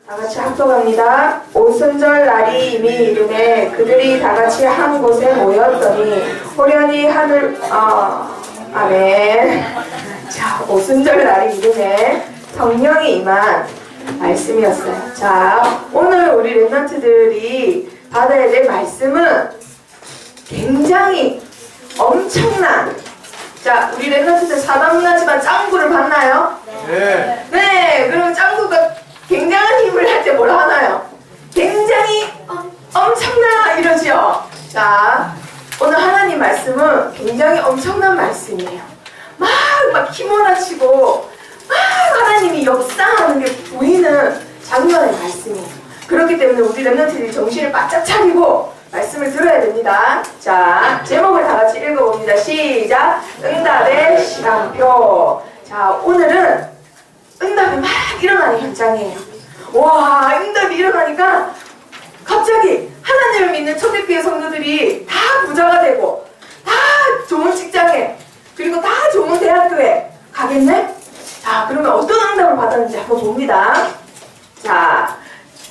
다같이 합독합니다. 오순절 날이 이미 이르매 그들이 다같이 한 곳에 모였더니 호련히 하늘 아멘. 자, 오순절 날이 이르매 성령이 임한 말씀이었어요. 자, 오늘 우리 랩런트들이 받아야 될 말씀은 굉장히 엄청난, 자, 우리 랩런트들 사단문화지만 짱구를 봤나요? 네. 네, 그럼 짱구가 굉장한 힘을 할 때 뭐라 하나요? 굉장히 엄청나 이러죠. 자, 오늘 하나님 말씀은 굉장히 엄청난 말씀이에요. 막 휘몰아치고 막 하나님이 역사하는 게 보이는 장면의 말씀이에요. 그렇기 때문에 우리 랩런트들이 정신을 바짝 차리고 말씀을 들어야 됩니다. 자, 제목을 다 같이 읽어봅니다. 시작! 응답의 시간표. 자, 오늘은 응답이 막 일어나는 현장이에요. 와, 응답이 일어나니까 갑자기 하나님을 믿는 초대교회 성도들이 다 부자가 되고 다 좋은 직장에 그리고 다 좋은 대학교에 가겠네? 자, 그러면 어떤 응답을 받았는지 한번 봅니다. 자,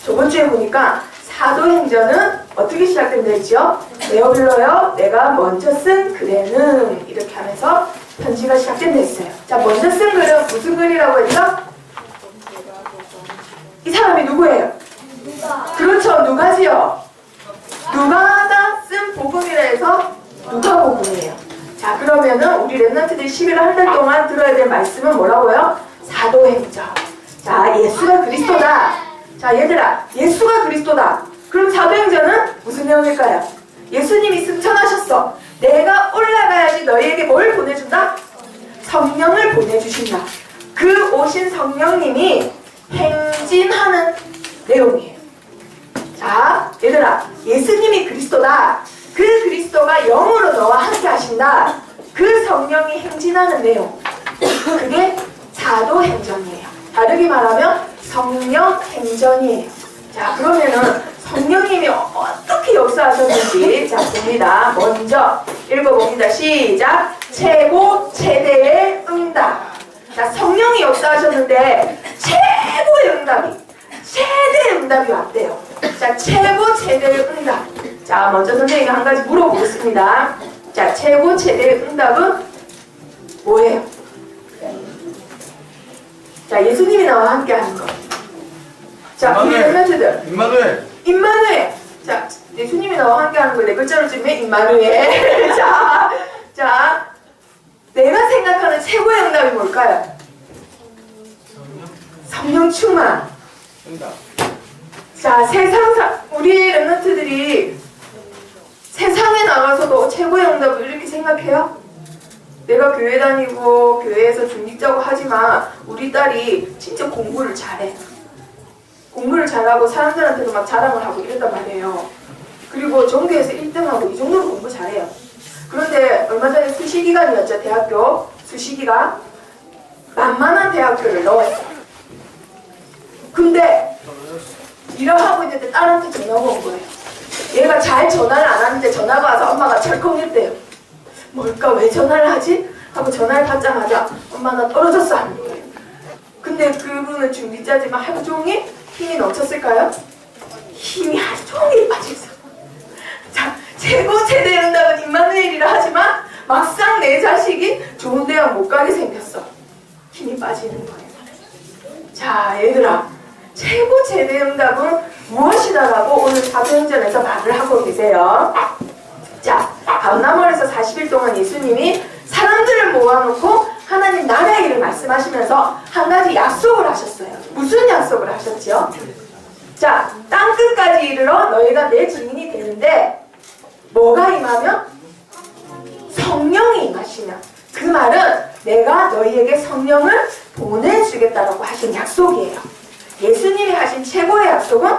저번 주에 보니까 사도행전은 어떻게 시작된다 했죠? 내어 불러요 내가 먼저 쓴 글에는 이렇게 하면서 편지가 시작된다 했어요. 자, 먼저 쓴 글은 무슨 글이라고 했죠? 이 사람이 누구예요? 그렇죠, 누가지요. 누가가 쓴 복음이라 해서 누가복음이에요. 자, 그러면은 우리 랩런트들이 11월 한 달 동안 들어야 될 말씀은 뭐라고요? 사도행전. 자, 예수가 그리스도다. 자, 얘들아, 예수가 그리스도다. 그럼 사도행전은 무슨 내용일까요? 예수님이 승천하셨어. 내가 올라가야지 너희에게 뭘 보내준다? 성령을 보내주신다. 그 오신 성령님이 행진하는 내용이에요. 자, 얘들아, 예수님이 그리스도다. 그 그리스도가 영으로 너와 함께 하신다. 그 성령이 행진하는 내용, 그게 사도행전이에요. 다르게 말하면 성령 행전이에요. 자, 그러면은 성령님이 어떻게 역사하셨는지 자, 봅니다. 먼저 읽어봅니다. 시작! 최고 최대의 응답. 자, 성령이 역사하셨는데 최고의 응답이, 최대의 응답이 왔대요. 자, 최고 최대의 응답. 자, 먼저 선생님이 한 가지 물어보겠습니다. 자, 최고 최대의 응답은 뭐예요? 자, 예수님이 나와 함께 하는 거. 자, 우리 랩런트들. 임마누엘. 자, 예수님이 나와 함께 하는 거 네 글자로 찍으면 임마누엘. 자, 내가 생각하는 최고의 응답이 뭘까요? 성령 충만. 자, 우리 랩런트들이 세상에 나가서도 최고의 응답을 이렇게 생각해요? 내가 교회 다니고 교회에서 중직자고 하지만 우리 딸이 진짜 공부를 잘해. 공부를 잘하고 사람들한테도 막 자랑을 하고 이랬단 말이에요. 그리고 전교에서 1등하고 이 정도로 공부 잘해요. 그런데 얼마 전에 수시기간이었죠. 대학교 수시기간. 만만한 대학교를 넣었어. 근데 일하고 있는데 딸한테 전화가 온 거예요. 얘가 잘 전화를 안 하는데 전화가 와서 엄마가 철컹했대요. 뭘까? 왜 전화를 하지? 하고 전화를 받자마자 엄마 나 떨어졌어 하는 거예요. 근데 그분은 중직자지만 하루 종일 힘이 넘쳤을까요? 힘이 하루 종일 빠져있어. 자, 최고 최대 응답은 임마누엘이라 하지만 막상 내 자식이 좋은 대학 못 가게 생겼어. 힘이 빠지는 거예요. 자, 얘들아, 최고 최대 응답은 무엇이다라고 오늘 사도행전에서 말을 하고 계세요. 자, 감람원에서 40일 동안 예수님이 사람들을 모아놓고 하나님 나라의 일을 말씀하시면서 한 가지 약속을 하셨어요. 무슨 약속을 하셨죠? 자, 땅끝까지 이르러 너희가 내 증인이 되는데 뭐가 임하면? 성령이 임하시면. 그 말은 내가 너희에게 성령을 보내주겠다라고 하신 약속이에요. 예수님이 하신 최고의 약속은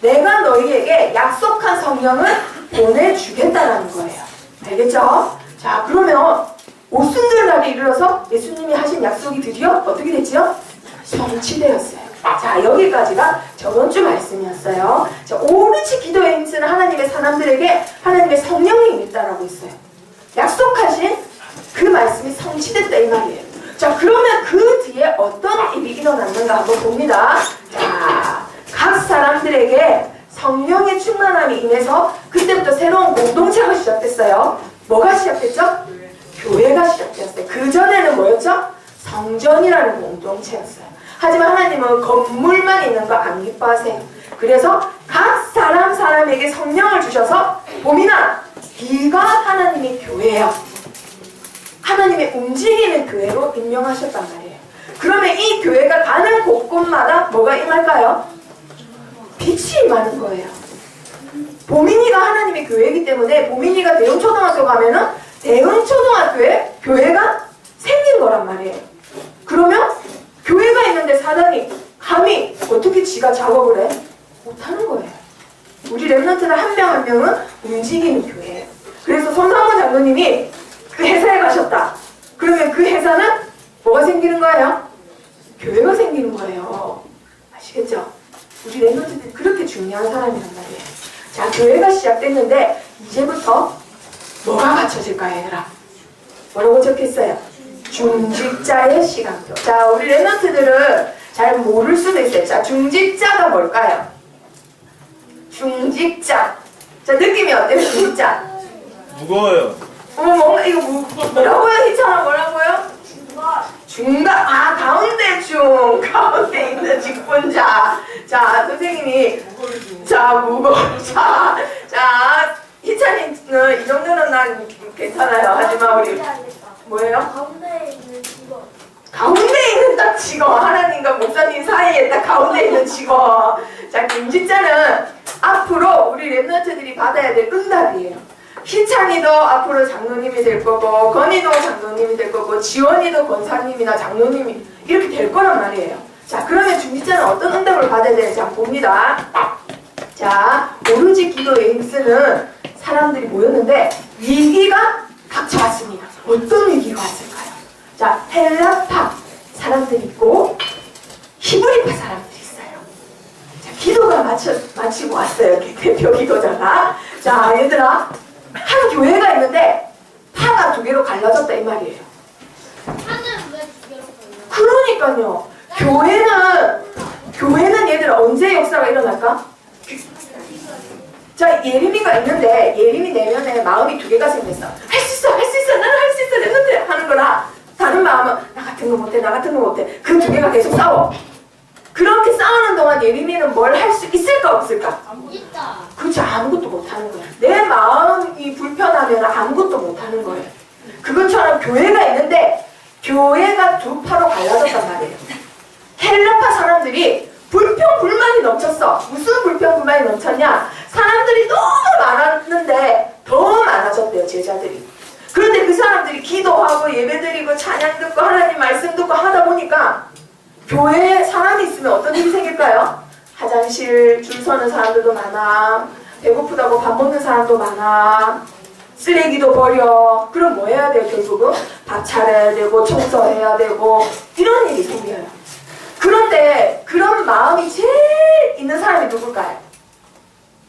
내가 너희에게 약속한 성령을 보내주겠다라는 거예요. 알겠죠? 자, 그러면 오순절 날에 이르러서 예수님이 하신 약속이 드디어 어떻게 됐지요? 성취되었어요. 자, 여기까지가 저번 주 말씀이었어요. 자, 오롯이 기도에 힘쓰는 하나님의 사람들에게 하나님의 성령이 임했다라고 했어요. 약속하신 그 말씀이 성취됐다 이 말이에요. 자, 그러면 그 뒤에 어떤 일이 일어났는가 한번 봅니다. 자, 각 성장이 인해서 그때부터 새로운 공동체가 시작됐어요. 뭐가 시작됐죠? 교회가 시작되었어요. 그전에는 뭐였죠? 성전이라는 공동체였어요. 하지만 하나님은 건물만 있는 거 안 기뻐하세요. 그래서 각 사람에게 성령을 주셔서 봄이나 네가 하나님의 교회야. 하나님의 움직이는 교회로 임명하셨단 말이에요. 그러면 이 교회가 가는 곳곳마다 뭐가 임할까요? 빛이 임하는 거예요. 보민이가 하나님의 교회이기 때문에 보민이가 대흥초등학교 가면은 대흥초등학교에 교회가 생긴 거란 말이에요. 그러면 교회가 있는데 사단이 감히 어떻게 지가 작업을 해? 못하는 거예요. 우리 랩런트는 한 명 한 명은 움직이는 교회예요. 그래서 손상원 장로님이 그 회사에 가셨다. 그러면 그 회사는 뭐가 생기는 거예요? 교회가 생기는 거예요. 아시겠죠? 우리 랩런트들이 그렇게 중요한 사람이란 말이에요. 자, 교회가 시작됐는데 이제부터 뭐가 갖춰질까요, 얘들아? 뭐라고 적혔어요? 중직자의 시간표. 자, 우리 랩런트들은 잘 모를 수도 있어요. 자, 중직자가 뭘까요? 중직자. 자, 느낌이 어때요, 중직자? 무거워요. 뭔가 이거 뭐라고요? 희찬아 뭐라고요? 중간. 아, 가운데 중. 가운데 있는 직분자. 자, 선생님이 자, 무거워. 자, 희찬이는 이 정도는 난 괜찮아요. 하지만 우리 뭐예요? 가운데에 있는 직원. 가운데 있는 딱 직원. 하나님과 목사님 사이에 딱 가운데 있는 직원. 자, 김직자는 앞으로 우리 랩런트들이 받아야 될 응답이에요. 희찬이도 앞으로 장로님이 될 거고, 건이도 장로님이 될 거고, 지원이도 권사님이나 장로님이 이렇게 될 거란 말이에요. 자, 그러면 중직자는 어떤 응답을 받아야 되는지 한번 봅니다. 자, 오로지 기도에 힘쓰는 사람들이 모였는데 위기가 닥쳐왔습니다. 어떤 위기가 왔을까요? 자, 헬라파 사람들이 있고 히브리파 사람들이 있어요. 자, 기도가 마치고 왔어요. 대표 기도자가. 자, 얘들아, 한 교회가 있는데 파가 두 개로 갈라졌다 이 말이에요. 하는 왜 두 개로 걸려? 그러니까요. 교회는 얘들아 언제 역사가 일어날까? 자, 예림이가 있는데 예림이 내면에 마음이 두 개가 생겼어. 할 수 있어, 나는 할 수 있어, 랩런트 하는 거라. 다른 마음은 나 같은 거 못해. 그 두 개가 계속 싸워. 그렇게 싸우는 동안 예림이는 뭘 할 수 있을까 없을까? 있다. 그렇지, 아무것도 못하는 거예요. 내 마음이 불편하면 아무것도 못하는 거예요. 그것처럼 교회가 있는데 교회가 두 파로 갈라졌단 말이에요. 헬라파 사람들이 불평 불만이 넘쳤어. 무슨 불평 불만이 넘쳤냐? 사람들이 너무 많았는데 더 많아졌대요, 제자들이. 그런데 그 사람들이 기도하고 예배드리고 찬양 듣고 하나님 말씀 듣고 하다 보니까 교회에 사람이 있으면 어떤 일이 생길까요? 화장실 줄 서는 사람들도 많아. 배고프다고 밥 먹는 사람도 많아. 쓰레기도 버려. 그럼 뭐 해야 돼요, 결국은? 밥 차려야 되고 청소해야 되고 이런 일이 생겨요. 그런데 그런 마음이 제일 있는 사람이 누굴까요?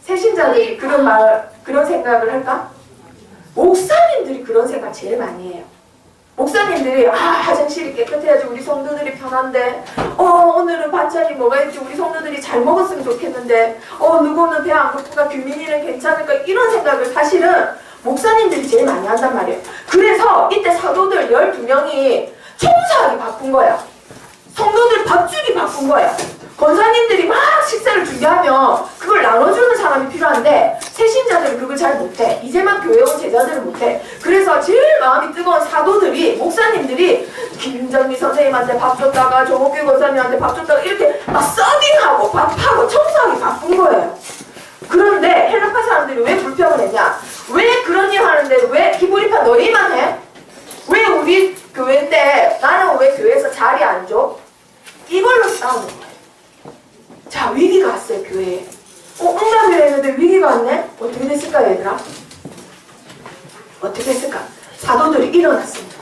새신자들이 그런 생각을 할까? 목사님들이 그런 생각 제일 많이 해요. 목사님들이 화장실이 깨끗해야지 우리 성도들이 편한데, 오늘은 반찬이 뭐가 있지 우리 성도들이 잘 먹었으면 좋겠는데, 누구는 배 안 고프가 규민이는 괜찮을까, 이런 생각을 사실은 목사님들이 제일 많이 한단 말이에요. 그래서 이때 사도들 12명이 청소하기 바쁜 거야. 성도들 밥 주기 바쁜 거야. 권사님들이 막 식사를 준비하면 그걸 나눠주는 사람이 필요한데 새신자들은 그걸 잘 못해. 이제만 교회 온 제자들은 못해. 그래서 제일 마음이 뜨거운 사도들이, 목사님들이 김정미 선생님한테 밥 줬다가 조목규 권사님한테 밥 줬다가 이렇게 막 서빙하고 밥하고 청소하기 바쁜 거예요. 그런데 헬라파 사람들이 왜 불평을 했냐? 왜 그런 일 하는데 왜 히브리파 너희만 해? 왜 우리 교회인데 나는 왜 교회에서 자리 안 줘? 이걸로 싸우는 거예요. 자, 위기가 왔어요, 교회에. 응답을 했는데 위기가 왔네? 어떻게 됐을까, 얘들아? 어떻게 됐을까? 사도들이 일어났습니다.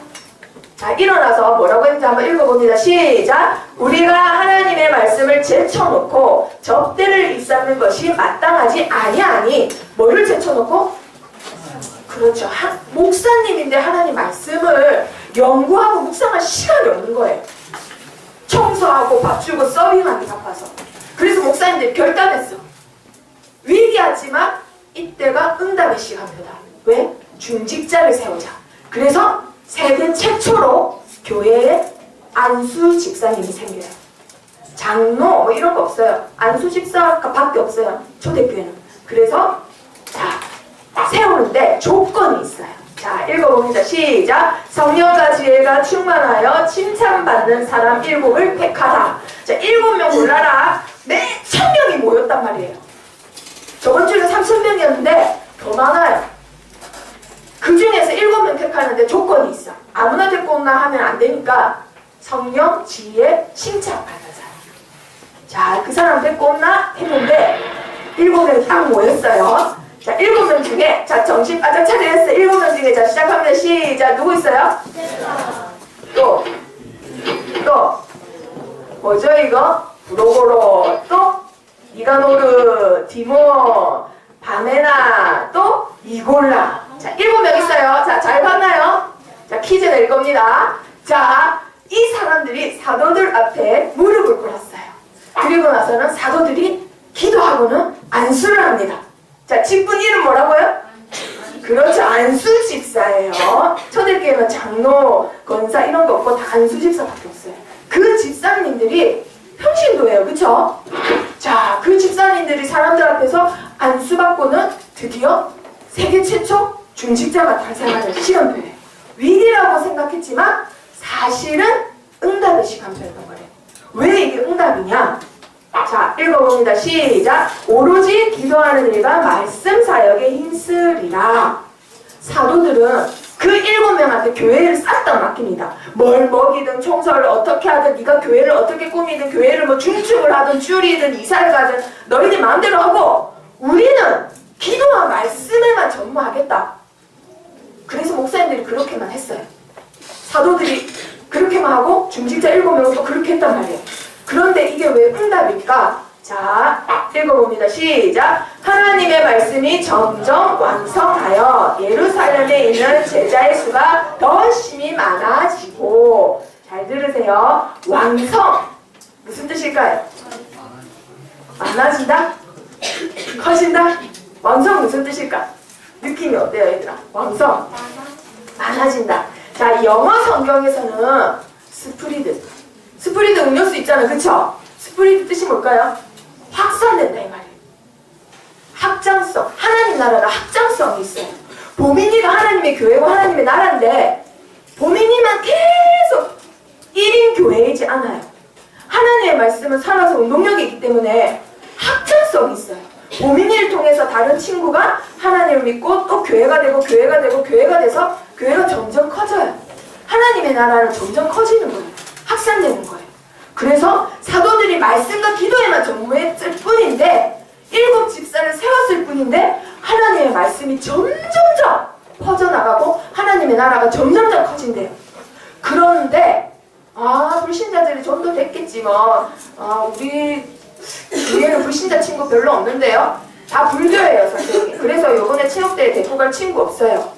자, 일어나서 뭐라고 했는지 한번 읽어봅니다. 시작! 우리가 하나님의 말씀을 제쳐놓고 접대를 일삼는 것이 마땅하지 아니하니. 뭐를 제쳐놓고? 그렇죠. 목사님인데 하나님 말씀을 연구하고 묵상할 시간이 없는 거예요. 청소하고 밥 주고 서빙하기 바빠서. 그래서 목사님들이 결단했어. 위기하지만 이때가 응답의 시간표다. 왜? 중직자를 세우자. 그래서 세계 최초로 교회에 안수 집사님이 생겨요. 장로 뭐 이런 거 없어요. 안수 집사가 밖에 없어요. 초대교회는. 그래서 자 세우는데 조건이 있어요. 자 읽어봅니다. 시작. 성령과 지혜가 충만하여 칭찬받는 사람 7을 택하라. 자 7명 골라라. 네 1000명이 모였단 말이에요. 저번 주에 3000명이었는데 더 많아요. 그 중에서 7명 택하는데 조건이 있어. 아무나 데리고 온나 하면 안 되니까 성령, 지혜, 칭찬받는 사람. 자, 그 사람 데리고 온나 했는데 7명이 딱 모였어요. 자, 7명 중에 자 정신 바짝 차려야 했어요. 7명 중에 자 시작합니다. 시작. 누구 있어요? 또 뭐죠 이거? 브로고로 또 니가노르, 디모, 바메나, 또 이골라. 자, 7명 있어요. 자, 잘 봤나요? 자, 퀴즈 낼 겁니다. 자, 이 사람들이 사도들 앞에 무릎을 꿇었어요. 그리고 나서는 사도들이 기도하고는 안수를 합니다. 자, 집분 이름 뭐라고요? 그렇죠. 안수 집사예요. 초대교회는 장로, 권사 이런 거 없고 다 안수 집사밖에 없어요. 그 집사님들이 평신도예요. 그쵸? 자, 그 집사님들이 사람들 앞에서 안수받고는 드디어 세계 최초 중직자가 탄생하는 시간표예요. 위기라고 생각했지만 사실은 응답의 시간표였던 거예요. 왜 이게 응답이냐? 자, 읽어봅니다. 시작. 오로지 기도하는 일과 말씀 사역에 힘쓰리라. 사도들은 그 7명한테 교회를 싹 다 맡깁니다. 뭘 먹이든 청소를 어떻게 하든 네가 교회를 어떻게 꾸미든 교회를 뭐 중축을 하든 줄이든 이사를 가든 너희들 마음대로 하고 우리는 기도와 말씀에만 전무하겠다. 그래서 목사님들이 그렇게만 했어요. 사도들이 그렇게만 하고 중직자 7명은 또 그렇게 했단 말이에요. 그런데 이게 왜 응답일까? 자, 읽어봅니다. 시작. 하나님의 말씀이 점점 완성하여 예루살렘에 있는 제자의 수가 더 심히 많아지고. 잘 들으세요. 완성. 무슨 뜻일까요? 많아진다? 커진다? 완성 무슨 뜻일까? 느낌이 어때요, 얘들아? 완성. 많아진다. 자, 영어 성경에서는 스프리드 음료수 있잖아요. 그쵸? 스프리드 뜻이 뭘까요? 확산된다 이 말이에요. 확장성. 하나님 나라가 확장성이 있어요. 보민이가 하나님의 교회고 하나님의 나라인데 보민이만 계속 1인 교회이지 않아요. 하나님의 말씀은 살아서 운동력이 있기 때문에 확장성이 있어요. 보민이를 통해서 다른 친구가 하나님을 믿고 또 교회가 되고 교회가 되고 교회가 돼서 교회가 점점 커져요. 하나님의 나라는 점점 커지는 거예요. 확산되는 거예요. 그래서 사도들이 말씀과 기도에만 전무했을 뿐인데 7 집사를 세웠을 뿐인데 하나님의 말씀이 점점점 퍼져나가고 하나님의 나라가 점점점 커진대요. 그런데 불신자들이 좀 더 됐겠지 뭐. 우리 주위에는 불신자 친구 별로 없는데요. 다 불교예요 선생님. 그래서 요번에 체육대회 데리고 갈 친구 없어요.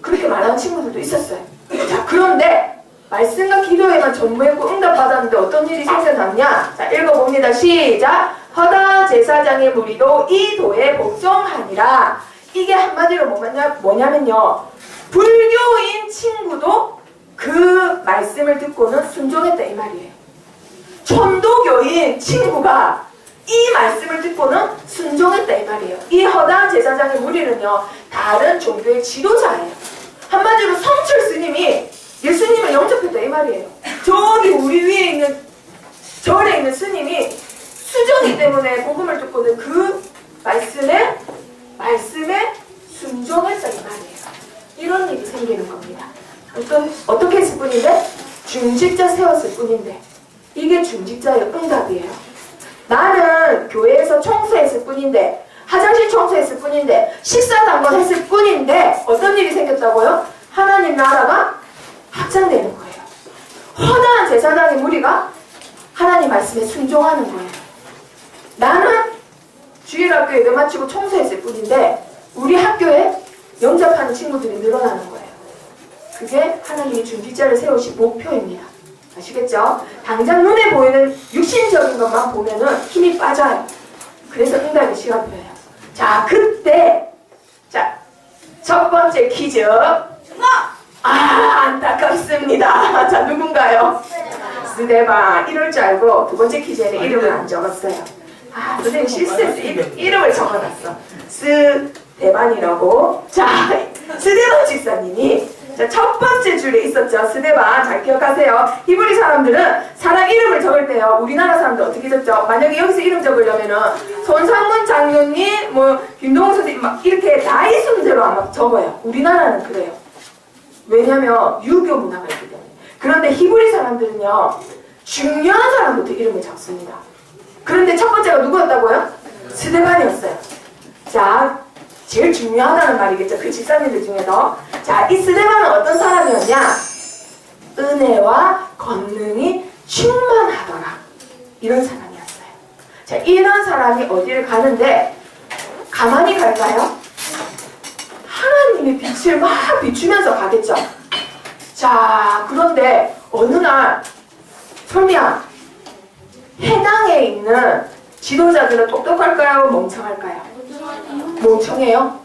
그렇게 말하는 친구들도 있었어요. 자, 그런데 말씀과 기도에만 전무했고 응답받았는데 어떤 일이 생겨났냐? 자, 읽어봅니다. 시작. 허다 제사장의 무리도 이 도에 복종하니라. 이게 한마디로 뭐냐면요. 불교인 친구도 그 말씀을 듣고는 순종했다 이 말이에요. 천도교인 친구가 이 말씀을 듣고는 순종했다 이 말이에요. 이 허다 제사장의 무리는요. 다른 종교의 지도자예요. 한마디로 성철 스님이 예수님을 영접했다 이 말이에요. 저기 우리 위에 있는 절에 있는 스님이 수정이 때문에 복음을 듣고는 그 말씀에 순종했다 이 말이에요. 이런 일이 생기는 겁니다. 어떻게 했을 뿐인데? 중직자 세웠을 뿐인데 이게 중직자의 응답이에요. 나는 교회에서 청소했을 뿐인데 화장실 청소했을 뿐인데 식사 당번했을 뿐인데 어떤 일이 생겼다고요? 하나님 나라가 확장되는 거예요. 허다한 제사장의 무리가 하나님 말씀에 순종하는 거예요. 나는 주일학교 예배 마치고 청소했을 뿐인데 우리 학교에 영접하는 친구들이 늘어나는 거예요. 그게 하나님이 중직자를 세우신 목표입니다. 아시겠죠? 당장 눈에 보이는 육신적인 것만 보면은 힘이 빠져요. 그래서 응답의 시간표예요. 자, 그때 자, 첫 번째 퀴즈. 안타깝습니다. 자, 누군가요? 스데반. 이럴 줄 알고 두 번째 퀴즈에는 이름을 안 적었어요. 선생님 실수했어. 이름을 적어놨어. 스데반이라고. 자, 스데반 집사님이 첫 번째 줄에 있었죠. 스데반. 잘 기억하세요. 히브리 사람들은 사람 이름을 적을 때요. 우리나라 사람들 어떻게 적죠? 만약에 여기서 이름 적으려면은 손상문 장로님, 김동호 선생님 막 이렇게 나이 순대로 아마 적어요. 우리나라는 그래요. 왜냐면 유교 문화가 있기 때문에. 그런데 히브리 사람들은요, 중요한 사람부터 이름을 적습니다. 그런데 첫 번째가 누구였다고요? 스데반이었어요. 자, 제일 중요하다는 말이겠죠. 그 집사님들 중에서. 자, 이 스데반은 어떤 사람이었냐? 은혜와 권능이 충만하더라. 이런 사람이었어요. 자, 이런 사람이 어디를 가는데 가만히 갈까요? 하나님의 빛을 막 비추면서 가겠죠. 자, 그런데 어느 날 설미야, 해당에 있는 지도자들은 똑똑할까요? 멍청할까요? 멍청해요.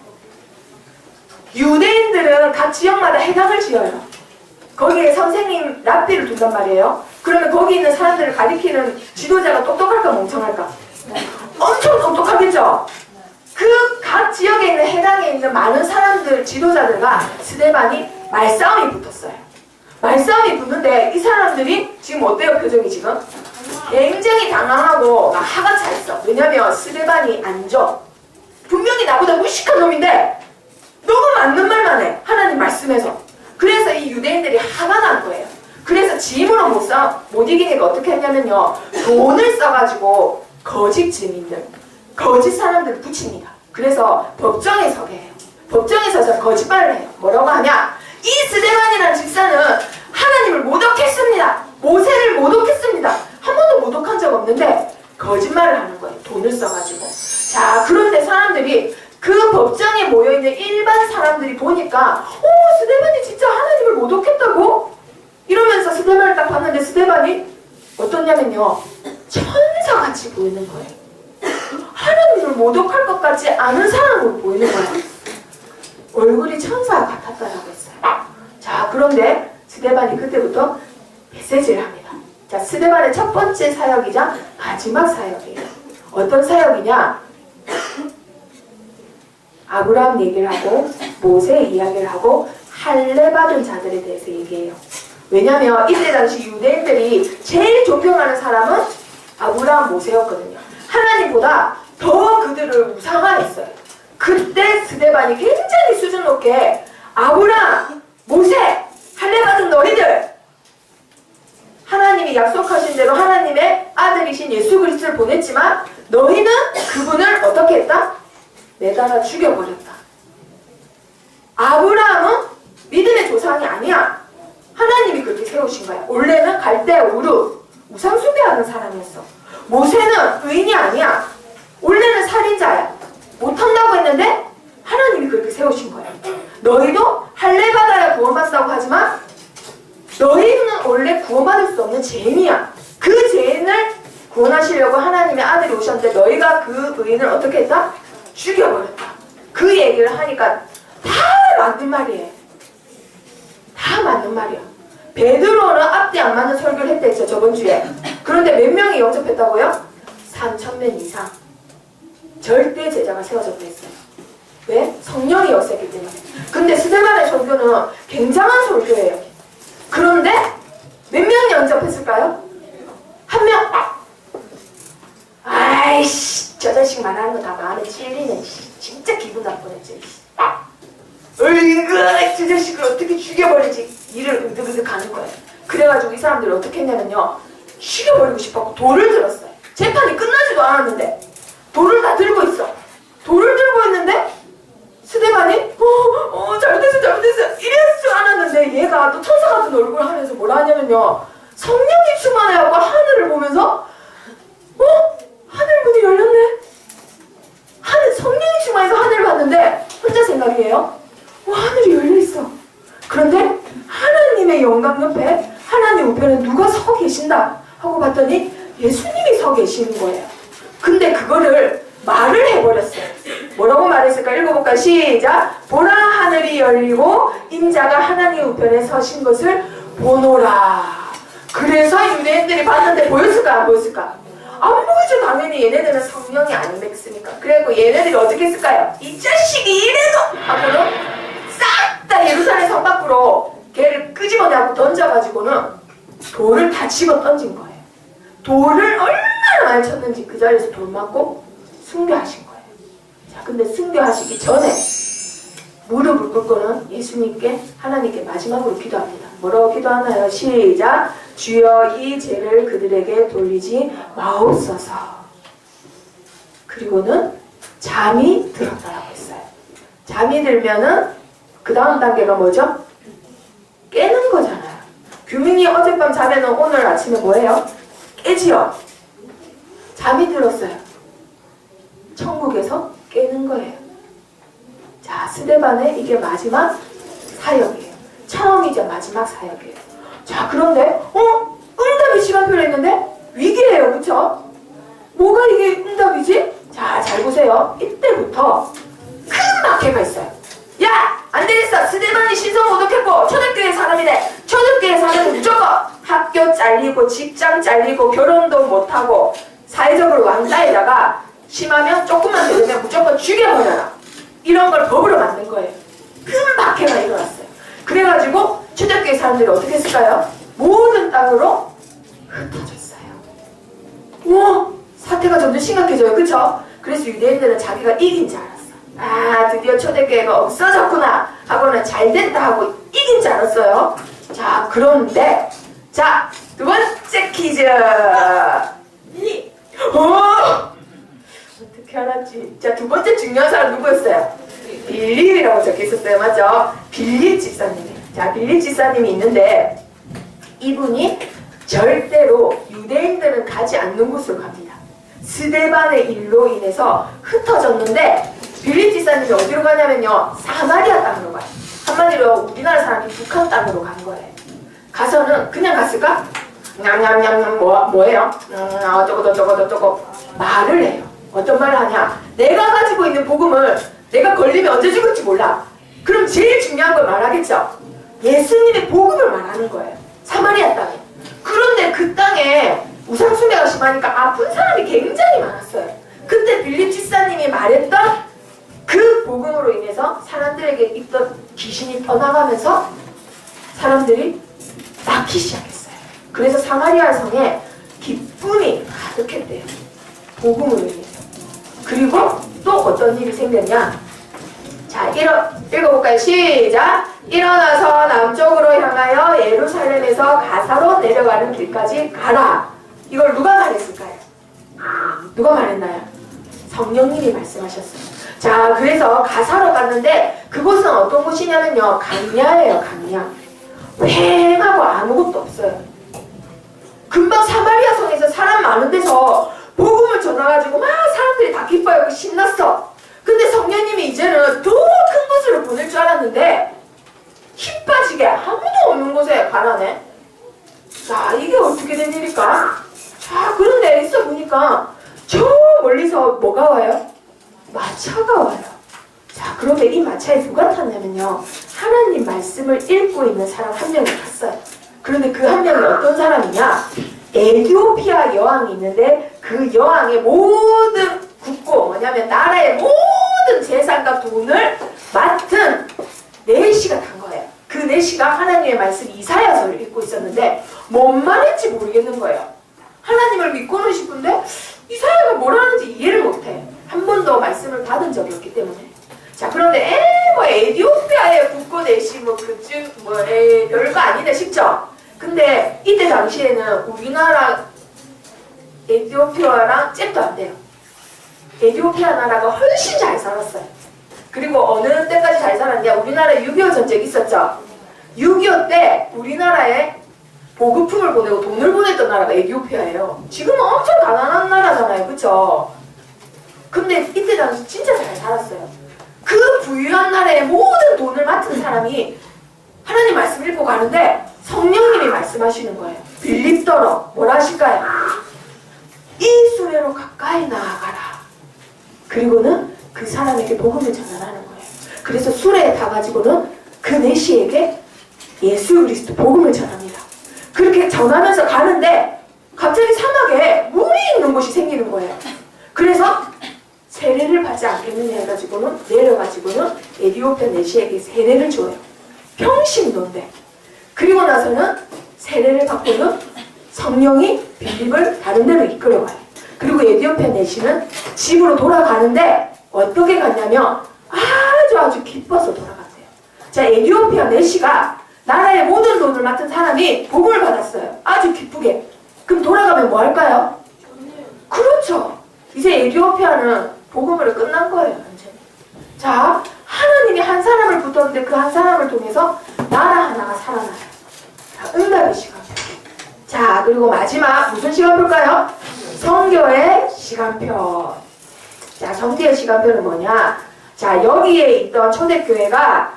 유대인들은 각 지역마다 해당을 지어요. 거기에 선생님 랍비를 둔단 말이에요. 그러면 거기 있는 사람들을 가리키는 지도자가 똑똑할까 멍청할까? 엄청 똑똑하겠죠. 그 각 지역에 있는 해당에 있는 많은 사람들 지도자들과 스데반이 말싸움이 붙었어요. 말싸움이 붙는데 이 사람들이 지금 어때요? 표정이 지금? 굉장히 당황하고 막 화가 차 있어. 왜냐면 스데반이 안 줘. 분명히 나보다 무식한 놈인데 너무 맞는 말만 해. 하나님 말씀에서. 그래서 이 유대인들이 화가 난 거예요. 그래서 짐으로 못 이기니까 어떻게 했냐면요. 돈을 써가지고 거짓 증인들, 거짓 사람들을 붙입니다. 그래서 법정에 서게 해요. 법정에 서서 거짓말을 해요. 뭐라고 하냐? 이 스데반이라는 집사는 하나님을 모독했습니다. 모세를 모독했습니다. 한 번도 모독한 적 없는데 거짓말을 하는 거예요. 돈을 써가지고. 자, 그런데 사람들이 그 법정에 모여있는 일반 사람들이 보니까 스데반이 진짜 하나님을 모독했다고? 이러면서 스데반을 딱 봤는데 스데반이 어떻냐면요. 천사같이 보이는 거예요. 하나님을 모독할 것 같지 않은 사람으로 보이는 거예요. 얼굴이 천사 같았다라고 했어요. 자, 그런데 스데반이 그때부터 메시지를 합니다. 자, 스데반의 첫 번째 사역이자 마지막 사역이에요. 어떤 사역이냐? 아브라함 얘기를 하고 모세 이야기를 하고 할례 받은 자들에 대해서 얘기해요. 왜냐하면 이때 당시 유대인들이 제일 존경하는 사람은 아브라함 모세였거든요. 하나님보다 더 그들을 우상화했어요. 그때 스데반이 굉장히 수준 높게 아브라함, 모세, 할례 받은 너희들, 하나님이 약속하신 대로 하나님의 아들이신 예수 그리스도를 보냈지만 너희는 그분을 어떻게 했다? 매달아 죽여버렸다. 아브라함은 믿음의 조상이 아니야. 하나님이 그렇게 세우신 거야. 원래는 갈대 우르 우상 숭배하는 사람이었어. 모세는 의인이 아니야. 원래는 살인자야. 못한다고 했는데 하나님이 그렇게 세우신 거야. 너희도 할례 받아야 구원받는다고 하지만 너희는 원래 구원받을 수 없는 죄인이야. 그 죄인을 구원하시려고 하나님의 아들이 오셨는데 너희가 그 의인을 어떻게 했다? 죽여버렸다. 그 얘기를 하니까 다 맞는 말이에요. 다 맞는 말이야. 베드로는 앞뒤 안 맞는 설교를 했댔죠, 저번 주에. 그런데 몇 명이 영접했다고요? 3,000명 이상. 절대 제자가 세워졌다 했어요. 왜? 성령이 역사했기 때문에. 근데 스데반의 설교는 굉장한 설교예요. 그런데 몇 명이 영접했을까요? 한 명. 아이씨, 저 자식 말하는 거 다 마음에 찔리네. 진짜 기분 나쁘네. 으이그, 저 자식을 어떻게 죽여버리지? 이를 으득으득 하는 거예요. 그래가지고 이 사람들이 어떻게 했냐면요. 죽여버리고 싶었고 돌을 들었어요. 재판이 끝나지도 않았는데 돌을 다 들고 있어. 돌을 들고 있는데 스데반이 잘못했어 이랬을 줄 알았는데 얘가 또 천사 같은 얼굴을 하면서 뭐라 하냐면요. 성령이 충만해갖고 하늘을 보면서 하늘문이 열렸네. 성령이 충만해서 하늘을 봤는데 혼자 생각이에요. 하늘이 열려있어. 그런데 하나님의 영광 옆에 하나님 우편에 누가 서 계신다 하고 봤더니 예수님이 서 계시는 거예요. 근데 그거를 말을 해버렸어요. 뭐라고 말했을까? 읽어볼까? 시작! 보라 하늘이 열리고 인자가 하나님 우편에 서신 것을 보노라. 그래서 유대인들이 봤는데 보였을까? 안 보였을까? 안 보이죠. 당연히 얘네들은 성령이 안 맺으니까. 그래갖고 얘네들이 어떻게 했을까요? 이 자식이 이래도 하고는 싹 다 예루살렘 성 밖으로 걔를 끄집어내고 던져가지고는 돌을 다 집어 던진 거예요. 돌을 얼마나 많이 쳤는지 그 자리에서 돌 맞고 순교하신 거예요. 자, 근데 순교하시기 전에 무릎을 꿇고는 예수님께 하나님께 마지막으로 기도합니다. 뭐라고 기도하나요? 시작! 주여 이 죄를 그들에게 돌리지 마옵소서. 그리고는 잠이 들었다라고 했어요. 잠이 들면은 그 다음 단계가 뭐죠? 깨는 거잖아요. 규민이 어젯밤 자면은 오늘 아침에 뭐예요? 깨지요. 잠이 들었어요. 천국에서 깨는 거예요. 자, 스데반의 이게 마지막 사역이에요. 처음이자 마지막 사역이에요. 자, 그런데 응답이 시간표로 했는데 위기예요. 그쵸? 뭐가 이게 응답이지? 자, 잘 보세요. 이때부터 큰 박해가 있어요. 야! 안 되겠어. 스데반이 신성 모독했고 초대교회 사람이네. 초대교회 사람은 무조건 학교 잘리고 직장 잘리고 결혼도 못하고 사회적으로 왕따에다가 심하면 조금만 되면 무조건 죽여버려라. 이런 걸 법으로 만든 거예요. 큰 박해가 일어났어요. 그래가지고 초대교회 사람들이 어떻게 했을까요? 모든 땅으로 흩어졌어요. 우와, 사태가 점점 심각해져요. 그쵸? 그래서 유대인들은 자기가 이긴 줄 알았어. 아, 드디어 초대교회가 없어졌구나 하고는 잘됐다 하고 이긴 줄 알았어요. 자, 그런데 자, 두 번째 퀴즈. 어떻게 알았지? 자, 두 번째 중요한 사람 누구였어요? 빌립이라고 적혀 있었어요. 맞죠? 빌립 집사님이. 자, 빌립 집사님이 있는데 이분이 절대로 유대인들은 가지 않는 곳으로 갑니다. 스데반의 일로 인해서 흩어졌는데 빌립 집사님이 어디로 가냐면요, 사마리아 땅으로 가요. 한마디로 우리나라 사람이 북한 땅으로 간 거예요. 가서는 그냥 갔을까? 냠냠냠냠 뭐예요? 어쩌고 말을 해요. 어떤 말을 하냐? 내가 가지고 있는 복음을 내가 걸리면 언제 죽을지 몰라. 그럼 제일 중요한 걸 말하겠죠? 예수님의 복음을 말하는 거예요. 사마리아 땅에. 그런데 그 땅에 우상숭배가 심하니까 아픈 사람이 굉장히 많았어요. 그때 빌립 집사님이 말했던 그 복음으로 인해서 사람들에게 있던 귀신이 떠나가면서 사람들이 낫기 시작했어요. 그래서 사마리아 성에 기쁨이 가득했대요. 복음으로 인해서. 그리고 또 어떤 일이 생겼냐? 자, 읽어볼까요? 시작! 일어나서 남쪽으로 향하여 예루살렘에서 가사로 내려가는 길까지 가라. 이걸 누가 말했을까요? 누가 말했나요? 성령님이 말씀하셨어요. 자, 그래서 가사로 갔는데 그곳은 어떤 곳이냐면요, 강야예요. 강야. 휑하고 아무것도 없어요. 금방 사마리아 성에서 사람 많은 데서 복음을 전해가지고 막 사람들이 다 기뻐하고 신났어. 근데 성령님이 이제는 더 큰 곳으로 보낼 줄 알았는데 힘 빠지게 아무도 없는 곳에 가라네. 자, 이게 어떻게 된 일일까? 자, 그런데 있어 보니까 저 멀리서 뭐가 와요? 마차가 와요. 자, 그런데 이 마차에 누가 탔냐면요, 하나님 말씀을 읽고 있는 사람 한 명이 탔어요. 그런데 그 한 명이 어떤 사람이냐? 에티오피아 여왕이 있는데 그 여왕의 모든 국고, 뭐냐면 나라의 모든 재산과 돈을 맡은 내시가 탄 거예요. 그 내시가 하나님의 말씀 이사야서를 읽고 있었는데 뭔 말인지 모르겠는 거예요. 하나님을 믿고는 싶은데 이사야가 뭐라는지 이해를 못해. 한 번도 말씀을 받은 적이 없기 때문에. 자, 그런데 에티오피아의 국고 내시 별거 아니네 싶죠? 근데 이때 당시에는 우리나라 에티오피아랑 잽도 안 돼요. 에티오피아 나라가 훨씬 잘 살았어요. 그리고 어느 때까지 잘 살았냐? 우리나라 6.25 전쟁 있었죠? 6.25 때 우리나라에 보급품을 보내고 돈을 보냈던 나라가 에티오피아예요. 지금은 엄청 가난한 나라잖아요. 그쵸? 근데 이때 당시 진짜 잘 살았어요. 그 부유한 나라의 모든 돈을 맡은 사람이 하나님 말씀 읽고 가는데 성령님이 말씀하시는 거예요. 빌립더러 뭐라 하실까요? 이 수레로 가까이 나아가라. 그리고는 그 사람에게 복음을 전하라는 거예요. 그래서 수레에 타가지고는 그 내시에게 예수 그리스도 복음을 전합니다. 그렇게 전하면서 가는데 갑자기 사막에 물이 있는 곳이 생기는 거예요. 그래서 세례를 받지 않겠느냐 해가지고는 내려가지고는 에디오피아 내시에게 세례를 줘요. 평신도인데. 그리고 나서는 세례를 받고는 성령이 빌립을 다른 데로 이끌어가요. 그리고 에디오피아 내시는 집으로 돌아가는데 어떻게 갔냐면 아주 기뻐서 돌아갔대요. 자, 에디오피아 내시가 나라의 모든 돈을 맡은 사람이 복음을 받았어요. 아주 기쁘게. 그럼 돌아가면 뭐 할까요? 그렇죠. 이제 에디오피아는 복음으로 끝난 거예요. 완전히. 자, 하나님이 한 사람을 붙었는데 그 한 사람을 통해서 나라 하나가 살아나요. 자, 응답의 시간표. 자, 그리고 마지막 무슨 시간표일까요? 선교의 시간표. 자, 선교의 시간표는 뭐냐? 자, 여기에 있던 초대교회가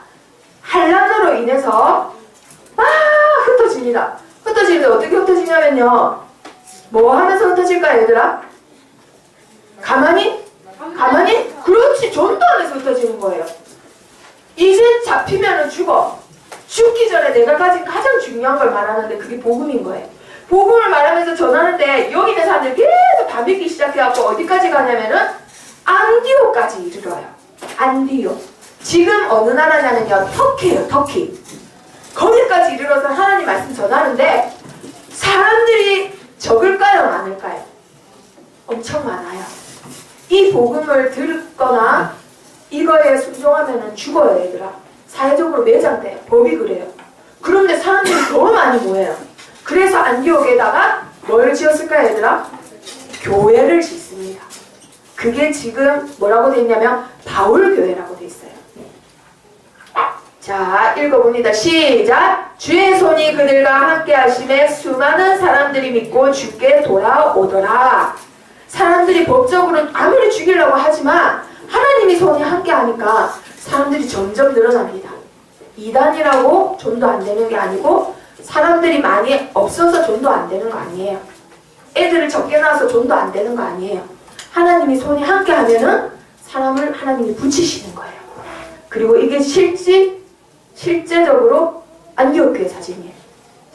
한란으로 인해서 막 흩어집니다. 흩어지는데 어떻게 흩어지냐면요. 뭐 하면서 흩어질까요, 얘들아? 가만히? 그렇지. 전도 안에서 흩어지는 거예요. 이제 잡히면은 죽어. 죽기 전에 내가 가진 가장 중요한 걸 말하는데 그게 복음인 거예요. 복음을 말하면서 전하는데 여기 있는 사람들이 계속 다 믿기 시작해갖고 어디까지 가냐면은 안디오까지 이르러요. 안디오. 지금 어느 나라냐면요. 터키예요. 터키. 거기까지 이르러서 하나님 말씀 전하는데 사람들이 적을까요? 많을까요? 엄청 많아요. 이 복음을 듣거나 이거에 순종하면 죽어요, 얘들아. 사회적으로 매장돼요. 법이 그래요. 그런데 사람들이 너무 많이 모여요. 그래서 안디옥에다가 뭘 지었을까요, 얘들아? 교회를 짓습니다. 그게 지금 뭐라고 돼 있냐면 바울교회라고 돼 있어요. 자, 읽어봅니다. 시작! 주의 손이 그들과 함께 하심에 수많은 사람들이 믿고 주께 돌아오더라. 사람들이 법적으로 아무리 죽이려고 하지만 하나님이 손이 함께 하니까 사람들이 점점 늘어납니다. 이단이라고 전도 안 되는 게 아니고 사람들이 많이 없어서 전도 안 되는 거 아니에요. 애들을 적게 낳아서 전도 안 되는 거 아니에요. 하나님이 손이 함께 하면은 사람을 하나님이 붙이시는 거예요. 그리고 이게 실제적으로 안디옥 교회 사진이에요.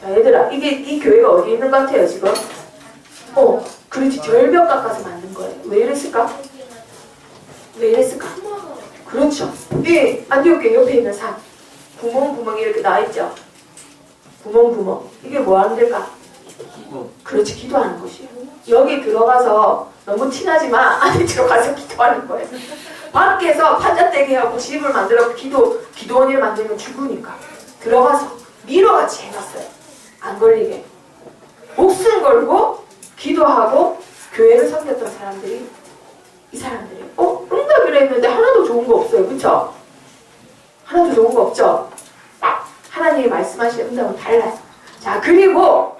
자, 얘들아, 이 교회가 어디 있는 것 같아요, 지금? 그렇지. 절벽 깎아서 만든 거예요. 왜 이랬을까? 그렇죠. 이 안디옥 교회 옆에 있는 산. 구멍 이렇게 나있죠? 구멍. 이게 뭐 하는 데일까? 그렇지. 기도하는 곳이에요. 여기 들어가서 너무 티나지만 안에 들어가서 기도하는 거예요. 밖에서 판자떼기 하고 집을 만들어 기도원을 만들면 죽으니까 들어가서 미로같이 해놨어요. 안 걸리게. 목숨 걸고 기도하고 교회를 섬겼던 사람들이 이 사람들이 응답이라 했는데 하나도 좋은 거 없어요. 그쵸? 하나도 좋은 거 없죠? 하나님이 말씀하시는 응답은 달라요. 자, 그리고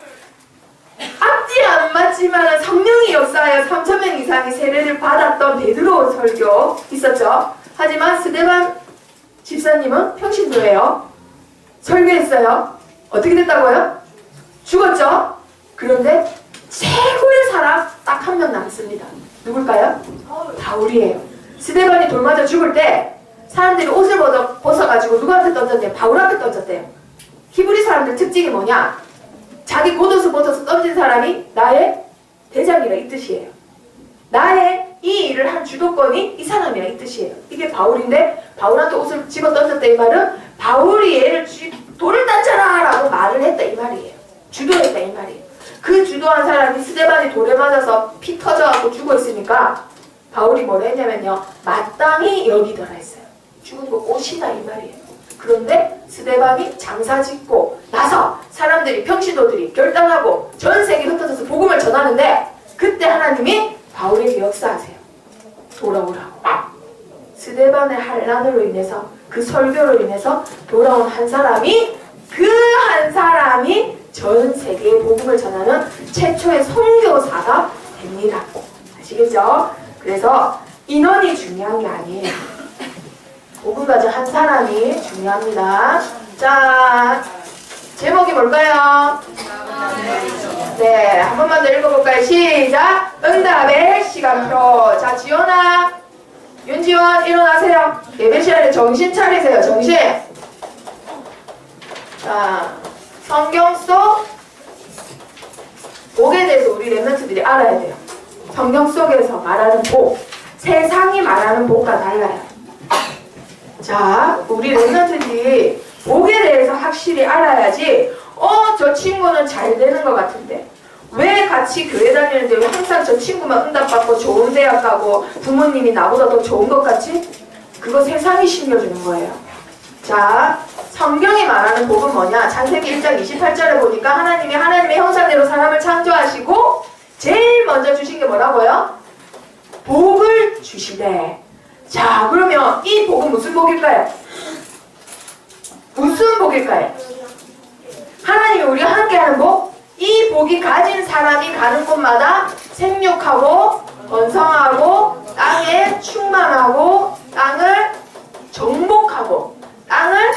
앞뒤 안 맞지만 성령이 역사하여 3,000명 이상이 세례를 받았던 베드로 설교 있었죠. 하지만 스데반 집사님은 평신도예요. 설교했어요. 어떻게 됐다고요? 죽었죠. 그런데 최고의 사람 딱 한 명 남습니다. 누굴까요? 바울이에요. 스데반이 돌 맞아 죽을 때 사람들이 옷을 벗어가지고 누구한테 던졌대요? 바울한테 던졌대요. 히브리 사람들 특징이 뭐냐? 자기 겉옷을 벗어서 던진 사람이 나의 대장이라 이 뜻이에요. 나의 이 일을 한 주도권이 이 사람이라 이 뜻이에요. 이게 바울인데 바울한테 옷을 집어 던졌다 이 말은 바울이 얘를 돌을 던져라 라고 말을 했다 이 말이에요. 주도했다 이 말이에요. 그 주도한 사람이 스데반이 돌에 맞아서 피 터져갖고 죽어있으니까 바울이 뭐라 했냐면요. 마땅히 여기더라 했어요. 죽은 거 옷이다 이 말이에요. 그런데 스데반이 장사 짓고 나서 사람들이 평신도들이 결단하고 전 세계에 흩어져서 복음을 전하는데 그때 하나님이 바울에게 역사하세요. 돌아오라고. 스데반의 환난으로 인해서 그 설교로 인해서 돌아온 한 사람이 전 세계에 복음을 전하는 최초의 선교사가 됩니다. 아시겠죠? 그래서 인원이 중요한 게 아니에요. 복음 가진 한 사람이 중요합니다. 자, 제목이 뭘까요? 네, 한 번만 더 읽어볼까요? 시작! 응답의 시간표. 자, 지연아, 윤지원 여러분 일어나세요. 예배 시간에 정신 차리세요. 정신. 자, 성경 속 복에 대해서 우리 랩런트들이 알아야 돼요. 성경 속에서 말하는 복, 세상이 말하는 복과 달라요. 자, 우리 랩런트들이 복에 대해서 확실히 알아야지 저 친구는 잘 되는 것 같은데 왜 같이 교회 다니는데 왜 항상 저 친구만 응답받고 좋은 대학 가고 부모님이 나보다 더 좋은 것 같지? 그거 세상이 심겨주는 거예요. 자, 성경이 말하는 복은 뭐냐? 창세기 1장 28절에 보니까 하나님이 하나님의 형상대로 사람을 창조하시고 제일 먼저 주신 게 뭐라고요? 복을 주시되. 자, 그러면 이 복은 무슨 복일까요? 무슨 복일까요? 하나님이 우리가 함께하는 복? 이 복이 가진 사람이 가는 곳마다 생육하고 번성하고 땅에 충만하고 땅을 정복하고 땅을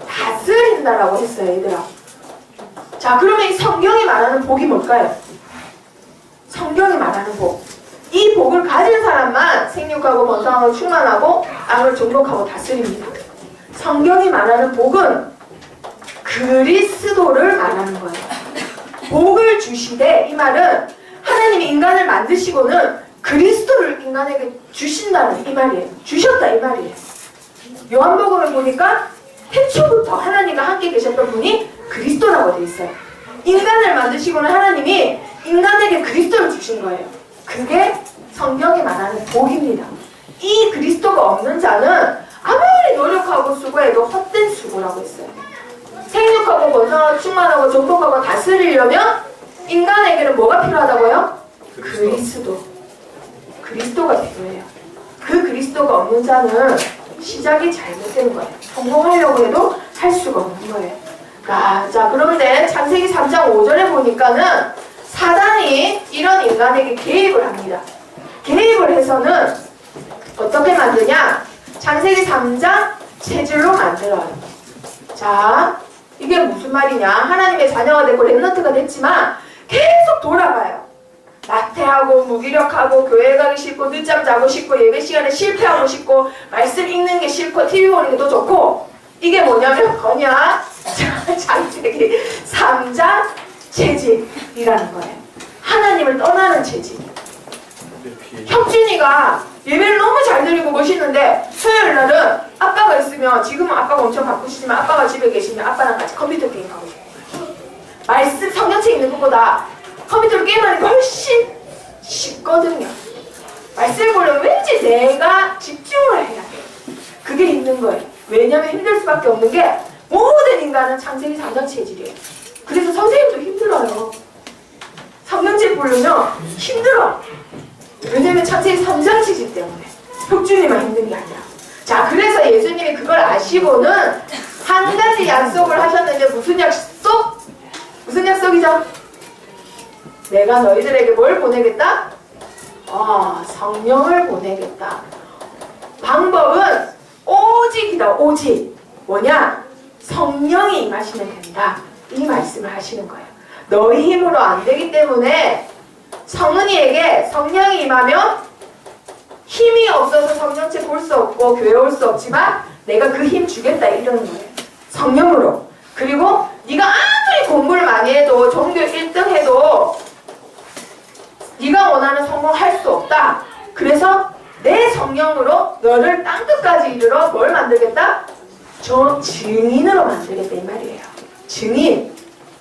다스린다라고 했어요, 얘들아. 자, 그러면 이 성경이 말하는 복이 뭘까요? 성경이 말하는 복. 이 복을 가진 사람만 생육하고 번성하고 충만하고 땅을 정복하고 다스립니다. 성경이 말하는 복은 그리스도를 말하는 거예요. 복을 주시되, 이 말은 하나님이 인간을 만드시고는 그리스도를 인간에게 주신다는 이 말이에요. 주셨다 이 말이에요. 요한복음을 보니까 태초부터 하나님과 함께 계셨던 분이 그리스도라고 되어 있어요. 인간을 만드시고는 하나님이 인간에게 그리스도를 주신 거예요. 그게 성경이 말하는 복입니다. 이 그리스도가 없는 자는 아무리 노력하고 수고해도 헛된 수고라고 했어요. 생육하고 번성하고 충만하고 정복하고 다스리려면 인간에게는 뭐가 필요하다고요? 그리스도. 그리스도가 필요해요. 그 그리스도가 없는 자는 시작이 잘못된 거예요. 성공하려고 해도 할 수가 없는 거예요. 자, 그런데 창세기 3장 5절에 보니까는 사단이 이런 인간에게 개입을 합니다. 개입을 해서는 어떻게 만드냐? 창세기 3장 체질로 만들어요. 자, 이게 무슨 말이냐? 하나님의 자녀가 되고 렘넌트가 됐지만 계속 돌아가요. 나태하고 무기력하고 교회 가기 싫고 늦잠 자고 싶고 예배 시간에 실패하고 싶고 말씀 읽는 게 싫고 TV 보는 게 더 좋고 이게 뭐냐면 창세기 3장 체질이라는 거예요. 하나님을 떠나는 체질. 혁준이가 예배를 너무 잘 드리고 멋있는데 토요일 날은 아빠가 있으면 지금은 아빠가 엄청 바쁘시지만 아빠가 집에 계시면 아빠랑 같이 컴퓨터 게임하고 싶어요. 말씀 성경책 읽는 것보다 컴퓨터로 게임하는 게 훨씬 쉽거든요. 말씀을 보려면 왠지 내가 집중을 해야 돼요. 그게 있는 거예요. 왜냐면 힘들 수밖에 없는 게 모든 인간은 창세기 3장 체질이에요. 그래서 선생님도 힘들어요. 성경책 보려면 힘들어. 왜냐면 창세기 3장 체질 때문에. 혁준이만 힘든 게 아니라. 자, 그래서 예수님이 그걸 아시고는 한 가지 약속을 하셨는데 무슨 약속? 무슨 약속이죠? 내가 너희들에게 뭘 보내겠다? 성령을 보내겠다. 방법은 오직이다. 오직. 뭐냐? 성령이 임하시면 된다. 이 말씀을 하시는 거예요. 너희 힘으로 안 되기 때문에 성은이에게 성령이 임하면 힘이 없어서 성령책 볼 수 없고 교회 올 수 없지만 내가 그 힘 주겠다 이러는 거예요. 성령으로. 그리고 네가 아무리 공부를 많이 해도 전교 1등 해도 네가 원하는 성공할 수 없다. 그래서 내 성령으로 너를 땅끝까지 이르러 뭘 만들겠다? 증인으로 만들겠다 이 말이에요. 증인.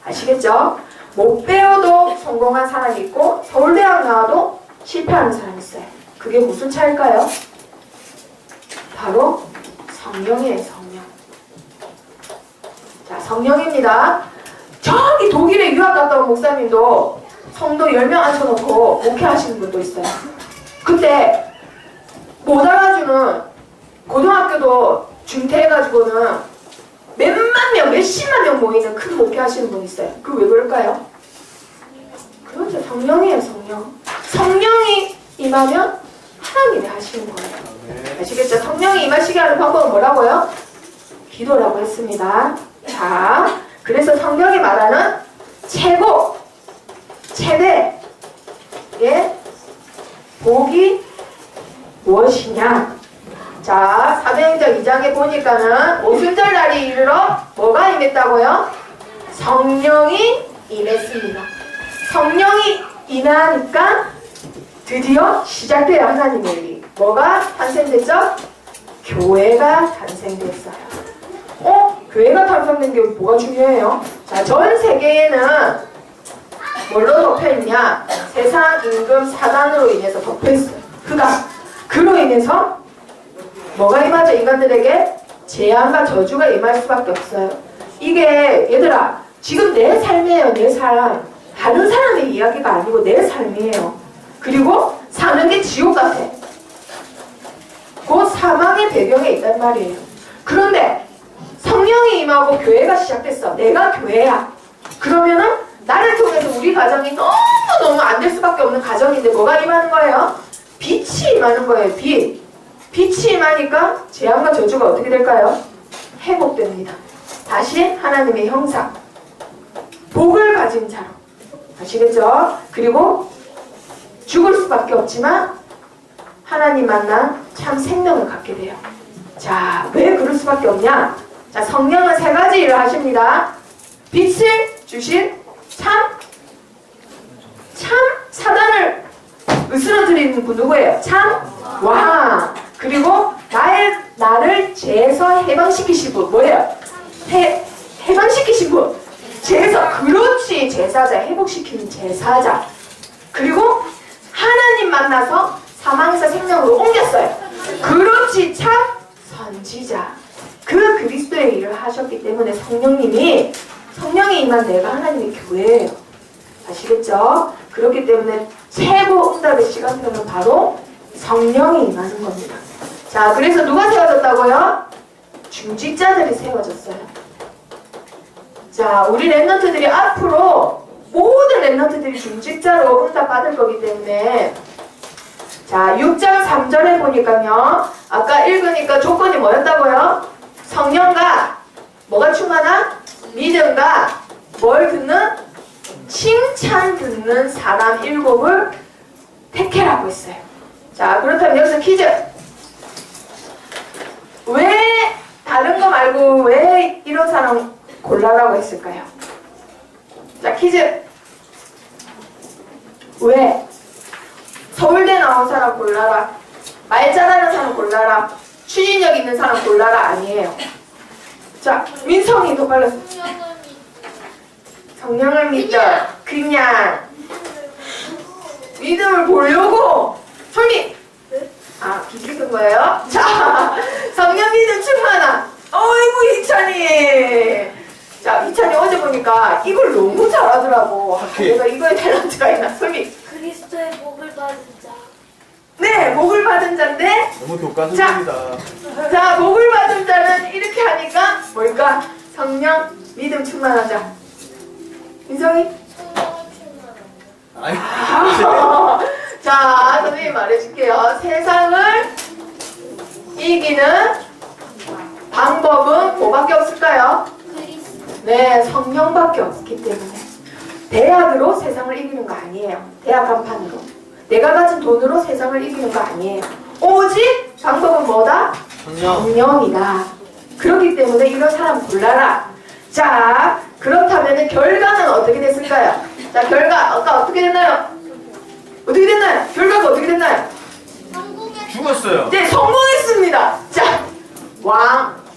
아시겠죠? 못 배워도 성공한 사람이 있고 서울대학 나와도 실패하는 사람이 있어요. 그게 무슨 차일까요? 바로 성령이에요. 성령. 자, 성령입니다. 저기 독일에 유학 갔다 온 목사님도 성도 10명 앉혀놓고 목회하시는 분도 있어요. 근데 못 알아주는 고등학교도 중퇴해가지고는 몇만 명, 몇십만 명 모이는 큰 목회하시는 분 있어요. 그 왜 그럴까요? 그렇죠. 성령이에요. 성령. 성령이 임하면 하나님이 하시는 거예요. 아시겠죠? 성령이 임하시게 하는 방법은 뭐라고요? 기도라고 했습니다. 자, 그래서 성경이 말하는 최고, 최대의 복이 무엇이냐? 자, 사도행전 2장에 보니까는 오순절 날이 이르러 뭐가 임했다고요? 성령이 임했습니다. 성령이 임하니까 드디어 시작돼요. 하나님의 일이. 뭐가 탄생됐죠? 교회가 탄생됐어요. 교회가 탄생된 게 뭐가 중요해요? 자, 전 세계에는 뭘로 덮여있냐? 세상 임금 사단으로 인해서 덮여있어요. 그로 인해서 뭐가 임하죠? 인간들에게 재앙과 저주가 임할 수밖에 없어요. 이게 얘들아 지금 내 삶이에요. 내 삶. 다른 사람의 이야기가 아니고 내 삶이에요. 그리고 사는 게 지옥 같아. 그 사망의 배경에 있단 말이에요. 그런데 성령이 임하고 교회가 시작됐어. 내가 교회야. 그러면은 나를 통해서 우리 가정이 너무너무 안 될 수밖에 없는 가정인데 뭐가 임하는 거예요? 빛이 임하는 거예요. 빛이 임하니까 재앙과 저주가 어떻게 될까요? 회복됩니다. 다시 하나님의 형상, 복을 가진 자로. 아시겠죠? 그리고 죽을 수밖에 없지만 하나님 만난 참 생명을 갖게 돼요. 자, 왜 그럴 수밖에 없냐? 자, 성령은 세 가지 일을 하십니다. 빛을 주신 참 사단을 으스러뜨리는 분 누구예요? 참 왕. 그리고 나를 죄에서 해방시키신 분 뭐예요? 해방시키신 분. 죄에서, 그렇지, 제사자, 회복시키는 제사자. 그리고 하나님 만나서 사망에서 생명으로 옮겼어요. 그렇지, 참 선지자. 그 그리스도의 일을 하셨기 때문에 성령이 임한 내가 하나님의 교회예요. 아시겠죠? 그렇기 때문에 최고 응답의 시간표는 바로 성령이 임하는 겁니다. 자, 그래서 누가 세워졌다고요? 중직자들이 세워졌어요. 자, 우리 랩런트들이 앞으로 모든 랩런트들이 중직자로 응답 받을 거기 때문에 자, 6장 3절에 보니까요. 아까 읽으니까 조건이 뭐였다고요? 성령과 뭐가 충만한? 믿음과 뭘 듣는? 칭찬 듣는 사람 7을 택해라고 했어요. 자, 그렇다면 여기서 퀴즈. 왜 다른 거 말고 왜 이런 사람 골라라고 했을까요? 자, 퀴즈. 왜? 서울대 나온 사람 골라라. 말 잘하는 사람 골라라. 추진력 있는 사람 골라라. 아니에요. 자, 민성이 더 빨랐어. 성령을 믿자. 그냥 믿음을 보려고. 솔미. 비키는 거예요? 자, 성령 믿음 충만함. 어이구, 희찬이. 자, 희찬이 어제 보니까 이걸 너무 잘하더라고. 내가 이거에 탤런트가 있나? 솔미. 그리스도의 복을 받은 자. 네, 복을 받은 자인데. 너무 독가슴입니다. 자, 복을 받은 자는 이렇게 하니까 뭘까? 성령 믿음 충만하자. 민성이? 아니, 자, 선생님이 말해줄게요. 세상을 이기는 방법은 뭐밖에 없을까요? 네, 성령밖에 없기 때문에. 대학으로 세상을 이기는 거 아니에요. 대학 간판으로. 내가 가진 돈으로 세상을 이기는 거 아니에요. 오직 방법은 뭐다? 성령이다. 그렇기 때문에 이런 사람 골라라. 자, 그렇다면 결과는 어떻게 됐을까요? 자, 결과 아까 어떻게 됐나요? 어떻게 됐나요? 결과가 어떻게 됐나요? 죽었어요. 네, 성공했습니다. 자,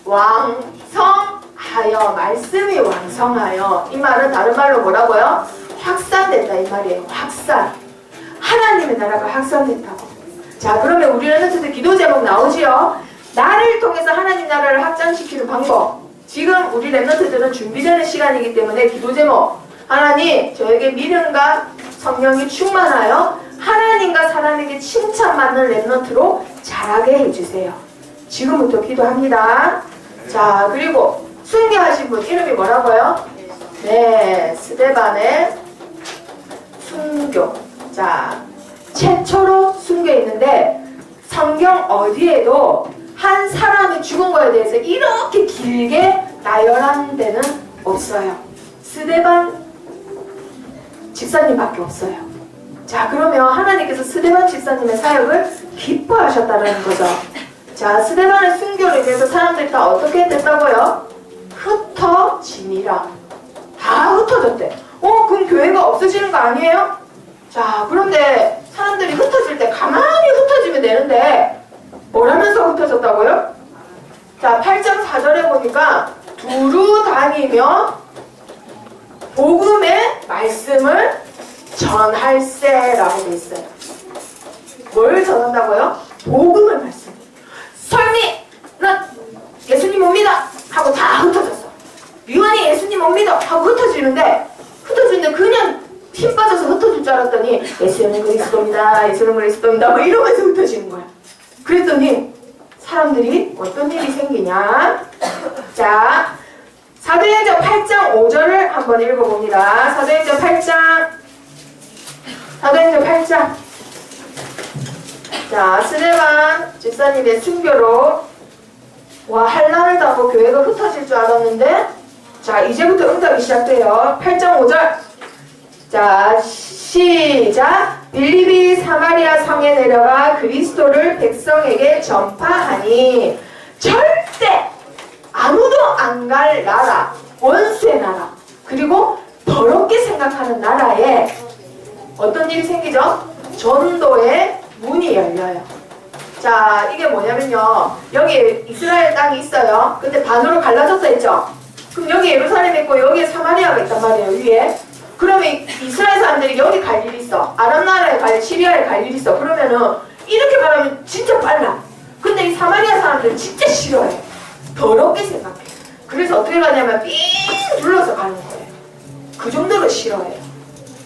왕성하여, 말씀이 왕성하여. 이 말은 다른 말로 뭐라고요? 확산됐다 이 말이에요. 확산. 하나님의 나라가 확산됐다고. 자, 그러면 우리 랩런트들 기도 제목 나오지요? 나를 통해서 하나님 나라를 확장시키는 방법. 지금 우리 랩런트들은 준비되는 시간이기 때문에 기도 제목. 하나님, 저에게 믿음과 성령이 충만하여 하나님과 사람에게 칭찬받는 랩런트로 자라게 해주세요. 지금부터 기도합니다. 자, 그리고 순교하신 분 이름이 뭐라고요? 네, 스데반의 순교. 자, 최초로 순교했는데 성경 어디에도 한 사람이 죽은 거에 대해서 이렇게 길게 나열한 데는 없어요. 스데반 집사님밖에 없어요. 자, 그러면 하나님께서 스데반 집사님의 사역을 기뻐하셨다는 거죠. 자, 자, 스데반의 순교로 인해서 사람들이 다 어떻게 됐다고요? 흩어지니라. 다 흩어졌대. 그럼 교회가 없어지는 거 아니에요? 자, 그런데 사람들이 흩어질 때 가만히 흩어지면 되는데 뭘 하면서 흩어졌다고요? 자, 8장 4절에 보니까 두루 다니며 복음의 말씀을 전할세라고 돼 있어요. 뭘 전한다고요? 복음의 말씀. 설미, 나 예수님 못 믿어 하고 다 흩어졌어. 유한이 예수님 못 믿어 하고 흩어지는데 그냥 힘 빠져서 흩어질 줄 알았더니 예수는 그리스도입니다. 예수는 그리스도입니다. 뭐 이러면서 흩어지는 거야. 그랬더니 사람들이 어떤 일이 생기냐? 자, 사도행전 8장 5절을 한번 읽어봅니다. 사도행전 8장. 자, 스데반 집사님의 순교로 환난을 당하고 교회가 흩어질 줄 알았는데, 자, 이제부터 응답이 시작돼요. 8장 5절. 자, 시작. 빌립이 사마리아 성에 내려가 그리스도를 백성에게 전파하니 절대 아무도 안 갈 나라, 원수의 나라, 그리고 더럽게 생각하는 나라에 어떤 일이 생기죠? 전도의 문이 열려요. 자, 이게 뭐냐면요, 여기 이스라엘 땅이 있어요. 근데 반으로 갈라졌다 했죠? 그럼 여기 예루살렘 있고 여기에 사마리아가 있단 말이에요, 위에. 그러면 이스라엘 사람들이 여기 갈 일이 있어. 아람 나라에 시리아에 갈 일이 있어. 그러면은 이렇게 말하면 진짜 빨라. 근데 이 사마리아 사람들은 진짜 싫어해. 더럽게 생각해. 그래서 어떻게 가냐면 삥 둘러서 가는 거예요. 그 정도로 싫어해요.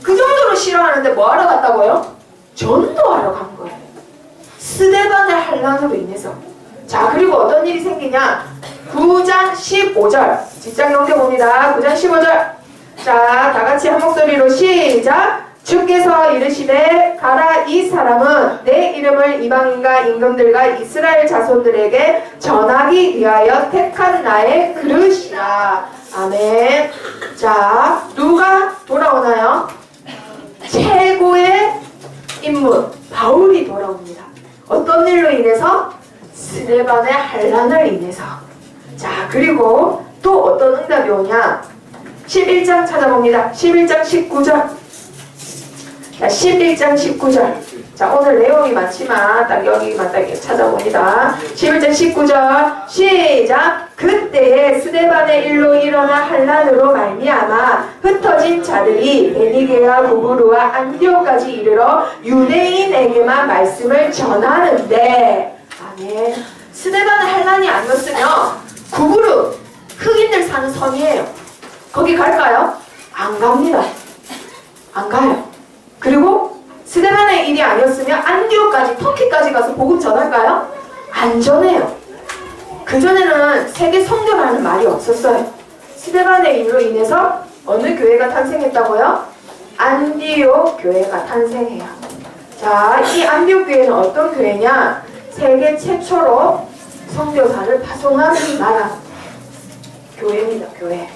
그 정도로 싫어하는데 뭐 하러 갔다고요? 전도하러 간 거예요. 스데반의 환난으로 인해서. 자, 그리고 어떤 일이 생기냐? 9장 15절. 직장 연계 봅니다. 9장 15절. 자, 다같이 한 목소리로 시작. 주께서 이르시되 가라, 이 사람은 내 이름을 이방인과 임금들과 이스라엘 자손들에게 전하기 위하여 택한 나의 그릇이라. 아멘. 자, 누가 돌아오나요? 최고의 인물 바울이 돌아옵니다. 어떤 일로 인해서? 스데반의 환난을 인해서. 자, 그리고 또 어떤 응답이 오냐? 11장 찾아봅니다. 11장 19절. 자, 11장 19절. 자, 오늘 내용이 많지만 딱 여기만 딱 찾아봅니다. 11장 19절 시작. 그때에 스데반의 일로 일어나 환난으로 말미암아 흩어진 자들이 베니게와 구브루와 안디오까지 이르러 유대인에게만 말씀을 전하는데, 아멘. 스데반의 환난이 아니었으면 구브루, 흑인들 사는 섬이에요. 거기 갈까요? 안 갑니다. 안 가요. 그리고 스데반의 일이 아니었으면 안디오까지, 터키까지 가서 복음 전할까요? 안 전해요. 그전에는 세계 선교라는 말이 없었어요. 스데반의 일로 인해서 어느 교회가 탄생했다고요? 안디옥 교회가 탄생해요. 자, 이 안디옥 교회는 어떤 교회냐? 세계 최초로 선교사를 파송한 나라 교회입니다. 교회.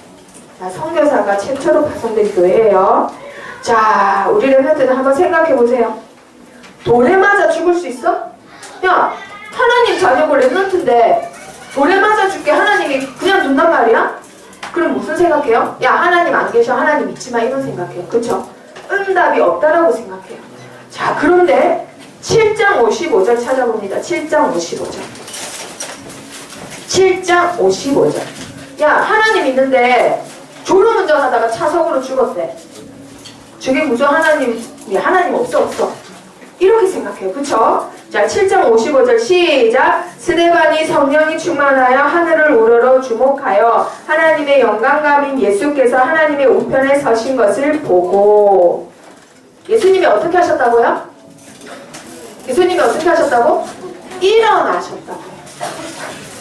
자, 선교사가 최초로 파송된 교회예요. 자, 우리 렘넌트는 한번 생각해 보세요. 돌에 맞아 죽을 수 있어? 야, 하나님 자녀고 렘넌트인데 돌에 맞아 죽게 하나님이 그냥 둔단 말이야? 그럼 무슨 생각해요? 야, 하나님 안 계셔, 하나님 믿지 마, 이런 생각해요. 그쵸? 응답이 없다라고 생각해요. 자, 그런데 7장 55절 찾아봅니다. 7장 55절. 7장 55절. 야, 하나님 있는데 졸음운전하다가 차석으로 죽었대. 저게 무슨 하나님 없어. 이렇게 생각해요. 그쵸? 자, 7장 55절 시작. 스데반이 성령이 충만하여 하늘을 우러러 주목하여 하나님의 영광감인 예수께서 하나님의 우편에 서신 것을 보고. 예수님이 어떻게 하셨다고요? 예수님이 어떻게 하셨다고? 일어나셨다고.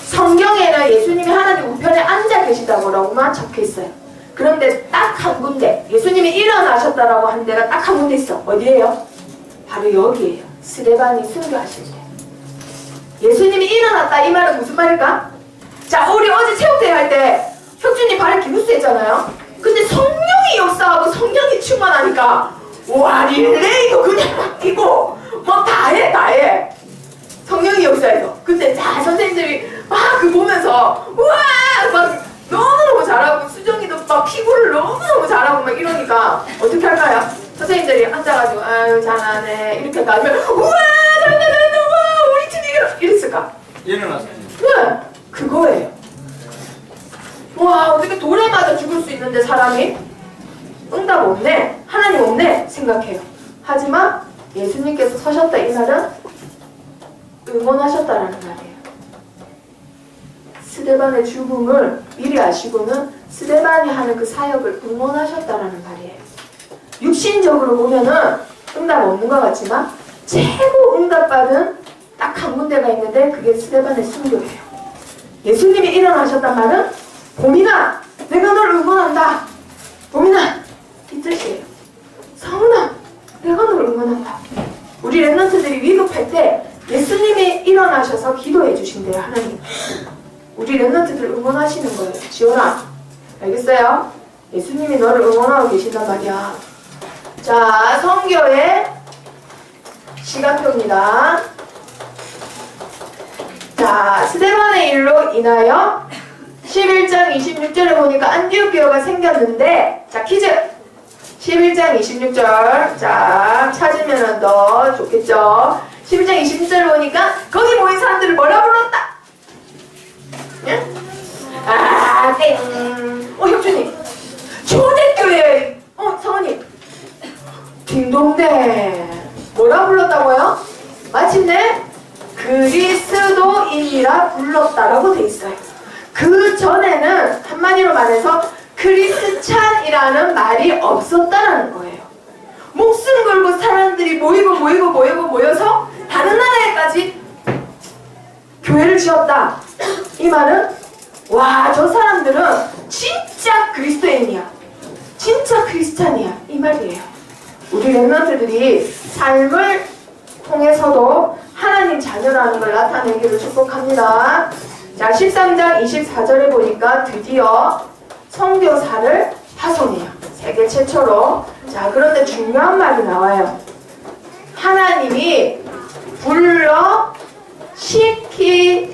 성경에는 예수님이 하나님 우편에 앉아 계시다고만 적혀 있어요. 그런데 딱 한 군데, 예수님이 일어나셨다라고 한 데가 딱 한 군데 있어. 어디예요? 바로 여기예요. 스데반이 순교하실 때. 예수님이 일어났다, 이 말은 무슨 말일까? 자, 우리 어제 체육대회 할 때 혁준이 발에 기부스 했잖아요. 근데 성령이 역사하고 성령이 충만하니까 와, 릴레이도 그냥 바뀌고 뭐 다 해. 성령이 역사해서. 근데 자 선생님들이 막 그 보면서 우와 막 너무너무 잘하고 수정이도 막 피구를 너무너무 잘하고 막 이러니까 어떻게 할까요? 선생님들이 앉아가지고 아유 잘하네 이렇게 가면 우와 잘한다 우와 우리 팀 이겨 이랬을까? 일어나세요. 네 그거예요. 와 어떻게 돌에 맞아 죽을 수 있는데 사람이 응답 없네 하나님 없네 생각해요. 하지만 예수님께서 서셨다 이 말은 응원하셨다라는 말이에요. 스데반의 죽음을 미리 아시고는 스데반이 하는 그 사역을 응원하셨다라는 말이에요. 육신적으로 보면은 응답 없는 것 같지만 최고 응답받은 딱 한 군데가 있는데 그게 스데반의 순교예요. 예수님이 일어나셨단 말은 봄이나 내가 널 응원한다. 봄이나 이 뜻이에요. 성은아 내가 널 응원한다. 우리 랩런트들이 위급할 때 예수님이 일어나셔서 기도해 주신대요. 하나님 우리 랩런트들 응원하시는 거예요. 지원아 알겠어요? 예수님이 너를 응원하고 계신단 말이야. 자 성교의 시간표입니다. 자 스데반의 일로 인하여 11장 26절에 보니까 안디옥 교회가 생겼는데 자 퀴즈 11장 26절 자 찾으면 더 좋겠죠. 11장 26절을 보니까 거기 모인 사람들을 뭐라 불렀다? 응? 아 땡. 혁준이 초대교회 성은이 딩동댕 뭐라 불렀다고요? 마침내 그리스도인이라 불렀다라고 돼 있어요. 그 전에는 한마디로 말해서 크리스찬이라는 말이 없었다라는 거예요. 목숨 걸고 사람들이 모여서 다른 나라에까지 교회를 지었다. 이 말은 와, 저 사람들은 진짜 그리스도인이야. 진짜 크리스찬이야. 이 말이에요. 우리 랩런트들이 삶을 통해서도 하나님 자녀라는 걸 나타내기를 축복합니다. 자, 13장 24절에 보니까 드디어 선교사를 파송해요. 세계 최초로. 자, 그런데 중요한 말이 나와요. 하나님이 불러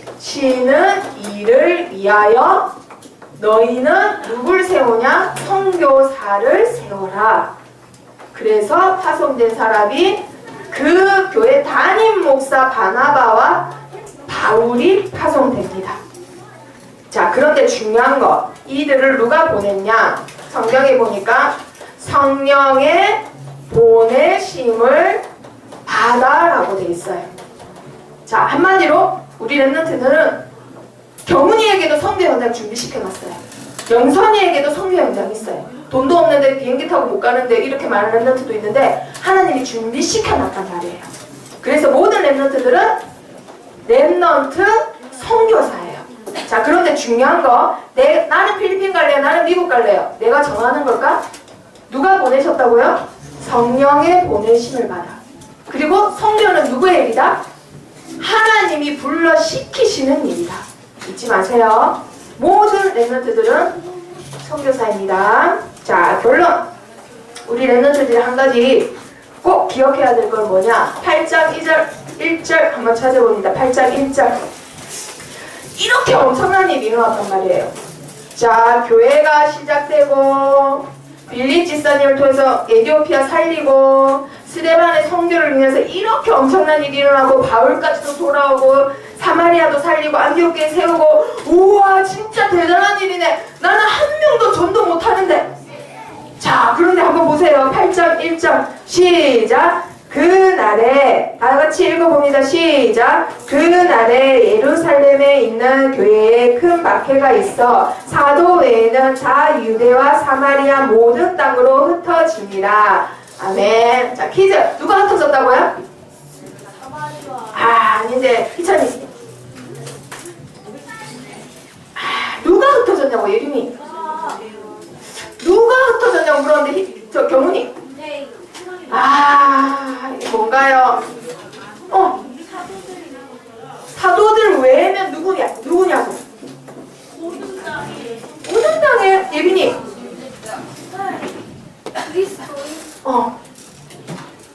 시키시는 일을 위하여 너희는 누굴 세우냐? 선교사를 세워라. 그래서 파송된 사람이 그 교회 담임 목사 바나바와 바울이 파송됩니다. 자, 그런데 중요한 거, 이들을 누가 보냈냐? 성경에 보니까 성령의 보내심을 받아라고 돼 있어요. 자, 한마디로 우리 랩런트들은 경훈이에게도 선교 현장 준비시켜놨어요. 영선이에게도 선교 현장이 있어요. 돈도 없는데 비행기 타고 못 가는데 이렇게 말하는 랩런트도 있는데 하나님이 준비시켜놨단 말이에요. 그래서 모든 랩런트들은 랩런트 선교사예요. 자, 그런데 중요한 거, 나는 필리핀 갈래요? 나는 미국 갈래요? 내가 정하는 걸까? 누가 보내셨다고요? 성령의 보내심을 받아. 그리고 선교는 누구의 일이다? 하나님이 불러 시키시는 일이다. 잊지 마세요. 모든 랩런트들은 선교사입니다. 자, 결론. 우리 랩런트들이 한 가지 꼭 기억해야 될 건 뭐냐? 8장 1절 한번 찾아봅니다. 8장 1절. 이렇게 엄청난 일이 일어났단 말이에요. 자, 교회가 시작되고 빌립 집사님을 통해서 에티오피아 살리고 스데반의 선교를 위해서 이렇게 엄청난 일이 일어나고 바울까지도 돌아오고 사마리아도 살리고 안디옥교회 세우고 우와 진짜 대단한 일이네. 나는 한 명도 전도 못하는데. 자, 그런데 한번 보세요. 8장 1절 시작. 그날에 다 같이 읽어봅니다. 시작. 그날에 예루살렘에 있는 교회에 큰 박해가 있어 사도 외에는 다 유대와 사마리아 모든 땅으로 흩어집니다. 아멘. 자, 퀴즈. 누가 흩어졌다고요? 아닌데 희찬이. 누가 흩어졌냐고 예림이. 누가 흩어졌냐고 물었는데 저 경훈이. 이게 뭔가요? 사도들 외에는 누구냐고. 모든 땅에 예빈이.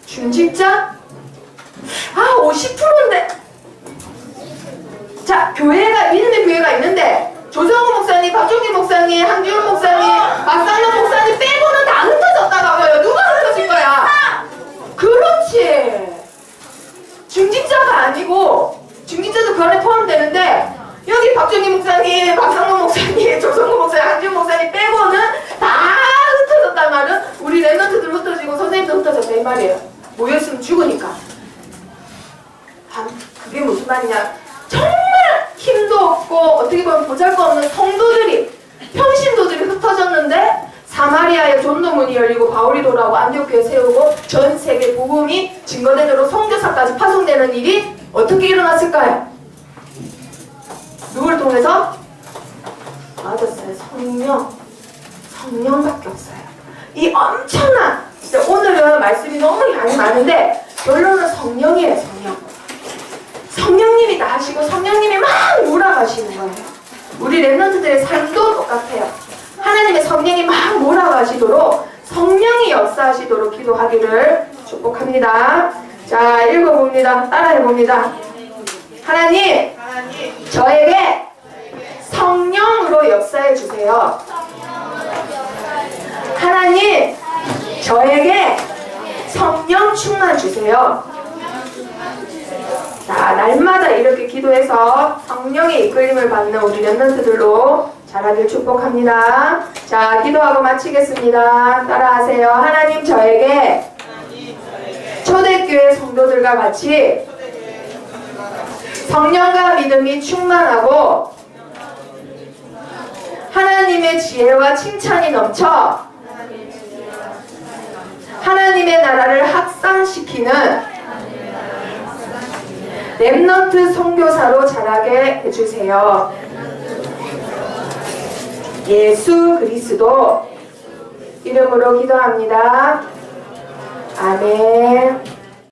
중직자? 50%인데 자, 교회가, 믿음의 교회가 있는데 조성우 목사님, 박종기 목사님, 한기훈 목사님, 박상현 목사님 빼고는 다 흩어졌다고요. 누가 흩어진 거야? 그렇지. 중직자가 아니고, 중직자도 그 안에 포함되는데 여기 박종기 목사님, 박상현 목사님, 조성우 목사님, 한기훈 목사님 빼고는 다 흩어졌단 말은 우리 랩런트들 흩어지고 선생님도 흩어졌다 이 말이에요. 모였으면 죽으니까. 아, 그게 무슨 말이냐? 정말 힘도 없고 어떻게 보면 보잘것없는 성도들이, 평신도들이 흩어졌는데 사마리아에 전도문이 열리고 바울이 돌아오고 안디옥교회 세우고 전 세계 복음이 증거되도록 선교사까지 파송되는 일이 어떻게 일어났을까요? 누굴 통해서? 맞았어요. 성령밖에 없어요. 이 엄청난, 진짜 오늘은 말씀이 너무 양이 많은데 결론은 성령이에요. 성령님이 다 하시고 성령님이 막 몰아가시는 거예요. 우리 랩런트들의 삶도 똑같아요. 하나님의 성령이 막 몰아가시도록 성령이 역사하시도록 기도하기를 축복합니다. 자, 읽어봅니다. 따라해봅니다. 하나님, 저에게 성령으로 역사해 주세요. 하나님, 저에게 성령 충만 주세요. 자, 날마다 이렇게 기도해서 성령의 이끌림을 받는 우리 랩런트들로 자라길 축복합니다. 자, 기도하고 마치겠습니다. 따라하세요. 하나님, 저에게 초대교회 성도들과 같이 성령과 믿음이 충만하고 하나님의 지혜와 칭찬이 넘쳐 하나님의 나라를 확산시키는 랩런트 선교사로 자라게 해주세요. 예수 그리스도 이름으로 기도합니다. 아멘.